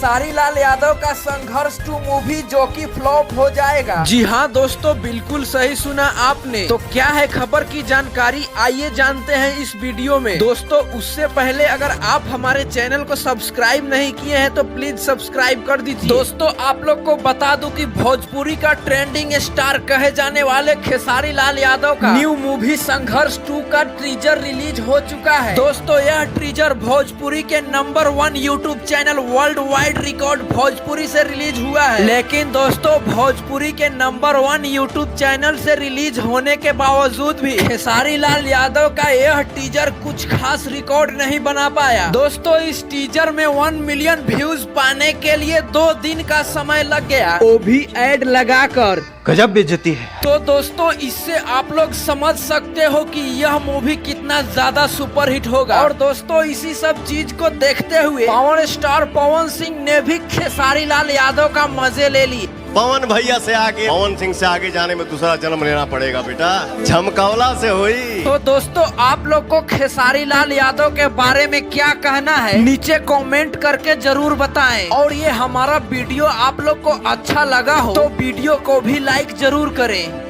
खेसारी लाल यादव का संघर्ष 2 मूवी जो कि फ्लॉप हो जाएगा। जी हाँ दोस्तों, बिल्कुल सही सुना आपने। तो क्या है खबर की जानकारी, आइए जानते हैं इस वीडियो में। दोस्तों उससे पहले अगर आप हमारे चैनल को सब्सक्राइब नहीं किए हैं तो प्लीज सब्सक्राइब कर दीजिए। दोस्तों आप लोग को बता दूं कि भोजपुरी का ट्रेंडिंग स्टार कहे जाने वाले खेसारी लाल यादव का न्यू मूवी संघर्ष 2 का टीजर रिलीज हो चुका है। दोस्तों यह टीजर भोजपुरी के number 1 YouTube channel world wide record Bhojpuri से रिलीज हुआ है। लेकिन दोस्तों भोजपुरी के नंबर 1 यूट्यूब चैनल से रिलीज होने के बावजूद भी खेसारी लाल यादव का यह टीजर कुछ खास रिकॉर्ड नहीं बना पाया। दोस्तों इस टीजर में 1 मिलियन व्यूज पाने के लिए 2 दिन का समय लग गया, वो भी ऐड लगाकर। गजब बेइज्जती है। तो दोस्तों इससे आप लोग समझ सकते हो कि यह मूवी कितना ज्यादा सुपरहिट होगा। और दोस्तों इसी सब चीज को देखते हुए पावर स्टार पवन सिंह ने भी खेसारी लाल यादव का मजे ले ली। पवन भैया से आगे, पवन सिंह से आगे जाने में दूसरा जन्म लेना पड़ेगा बेटा, झमकौला से हुई। तो दोस्तों आप लोग को खेसारी लाल यादव के बारे में क्या कहना है नीचे कमेंट करके जरूर बताएं। और ये हमारा वीडियो आप लोग को अच्छा लगा हो तो वीडियो को भी लाइक जरूर करें।